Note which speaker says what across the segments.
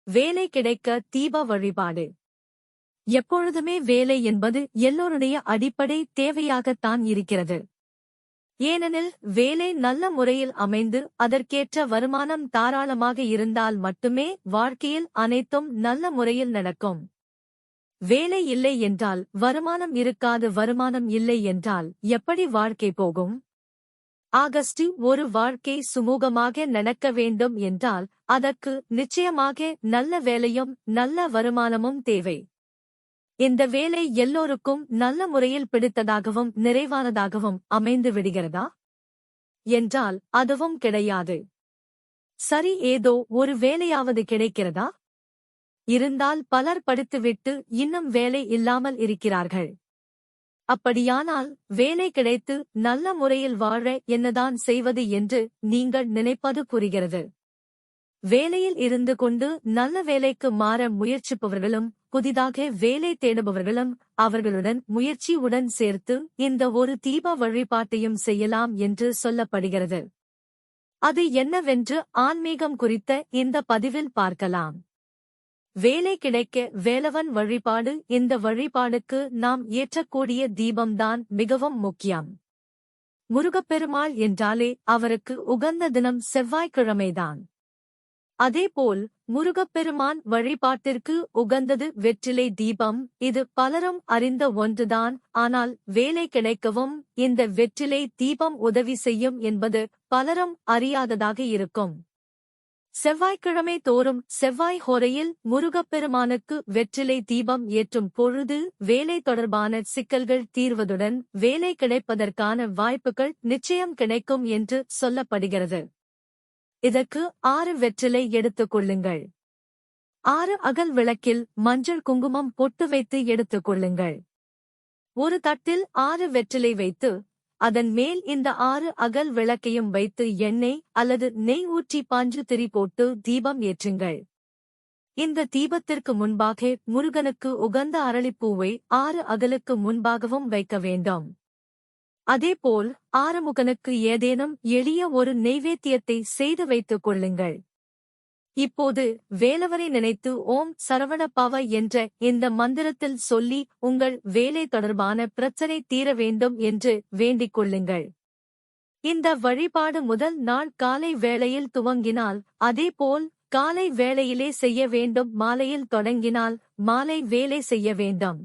Speaker 1: வேலை கிடைக்க தீப வழிபாடு. எப்பொழுதுமே வேலை என்பது எல்லோருடைய அடிப்படை தேவையாகத்தான் இருக்கிறது. ஏனெனில் வேலை நல்ல முறையில் அமைந்து அதற்கேற்ற வருமானம் தாராளமாக இருந்தால் மட்டுமே வாழ்க்கையில் அனைத்தும் நல்ல முறையில் நடக்கும். வேலை இல்லை என்றால் வருமானம் இருக்காது, வருமானம் இல்லை என்றால் எப்படி வாழ்க்கை போகும்? ஒரு வாழ்க்கை சுமூகமாக நடக்க வேண்டும் என்றால் அதற்கு நிச்சயமாக நல்ல வேலையும் நல்ல வருமானமும் தேவை. இந்த வேலை எல்லோருக்கும் நல்ல முறையில் பிடித்ததாகவும் நிறைவானதாகவும் அமைந்து விடுகிறதா என்றால் அதுவும் கிடையாது. சரி, ஏதோ ஒரு வேலையாவது கிடைக்கிறதா? இருந்தால் பலர் படித்துவிட்டு இன்னும் வேலை இல்லாமல் இருக்கிறார்கள். அப்படியானால் வேலை கிடைத்து நல்ல முறையில் வாழ என்னதான் செய்வது என்று நீங்கள் நினைப்பது புரிகிறது. வேலையில் இருந்து கொண்டு நல்ல வேலைக்கு மாற முயற்சிப்பவர்களும் புதிதாக வேலை தேடுபவர்களும் அவர்களுடன் முயற்சியுடன் சேர்த்து இந்த ஒரு தீப வழிபாட்டையும் செய்யலாம் என்று சொல்லப்படுகிறது. அது என்னவென்று ஆன்மீகம் குறித்த இந்த பதிவில் பார்க்கலாம். வேலை கிடைக்க வேலவன் வழிபாடு. இந்த வழிபாடுக்கு நாம் ஏற்றக்கூடிய தீபம்தான் மிகவும் முக்கியம். முருகப்பெருமாள் என்றாலே அவருக்கு உகந்த தினம் செவ்வாய்க்கிழமைதான். அதேபோல் முருகப்பெருமான் வழிபாட்டிற்கு உகந்தது வெற்றிலை தீபம். இது பலரும் அறிந்த ஒன்றுதான். ஆனால் வேலை கிடைக்கவும் இந்த வெற்றிலை தீபம் உதவி செய்யும் என்பது பலரும் அறியாததாக இருக்கும். செவ்வாய்க்கிழமை தோறும் செவ்வாய் ஹோரையில் முருகப்பெருமானுக்கு வெற்றிலை தீபம் ஏற்றும் பொழுது வேலை தொடர்பான சிக்கல்கள் தீர்வதுடன் வேலை கிடைப்பதற்கான வாய்ப்புகள் நிச்சயம் கிடைக்கும் என்று சொல்லப்படுகிறது. இதற்கு 6 வெற்றிலை எடுத்துக் கொள்ளுங்கள். 6 அகல் விளக்கில் மஞ்சள் குங்குமம் பொட்டு வைத்து எடுத்துக் கொள்ளுங்கள். ஒரு தட்டில் 6 வெற்றிலை வைத்து அதன் மேல் இந்த 6 அகல் விளக்கையும் வைத்து எண்ணெய் அல்லது நெய் ஊற்றி பாஞ்சு திரி போட்டு தீபம் ஏற்றுங்கள். இந்த தீபத்திற்கு முன்பாக முருகனுக்கு உகந்த அரளிப்பூவை 6 அகலுக்கு முன்பாகவும் வைக்க வேண்டும். அதேபோல் ஆறுமுகனுக்கு ஏதேனும் எளிய ஒரு நெய்வேத்தியத்தை செய்து வைத்துக் கொள்ளுங்கள். இப்போது வேலவரை நினைத்து ஓம் சரவண பவ என்ற இந்த மந்திரத்தில் சொல்லி உங்கள் வேலை தொடர்பான பிரச்சனை தீர வேண்டும் என்று வேண்டிக் கொள்ளுங்கள். இந்த வழிபாடு முதல் நாள் காலை வேளையில் துவங்கினால் அதேபோல் காலை வேளையிலே செய்ய வேண்டும். மாலையில் தொடங்கினால் மாலை வேலை செய்ய வேண்டும்.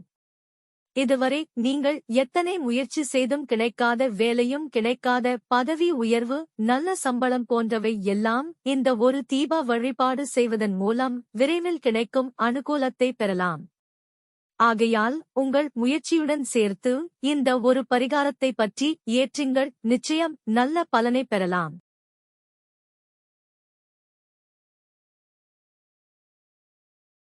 Speaker 1: இதுவரை நீங்கள் எத்தனை முயற்சி செய்தும் கிடைக்காத வேலையும் கிடைக்காத பதவி உயர்வு நல்ல சம்பளம் போன்றவை எல்லாம் இந்த ஒரு தீப வழிபாடு செய்வதன் மூலம் விரைவில் கிடைக்கும் அனுகூலத்தை பெறலாம். ஆகையால் உங்கள் முயற்சியுடன் சேர்த்து இந்த ஒரு பரிகாரத்தை பற்றி ஏற்றுங்கள். நிச்சயம் நல்ல பலனை பெறலாம்.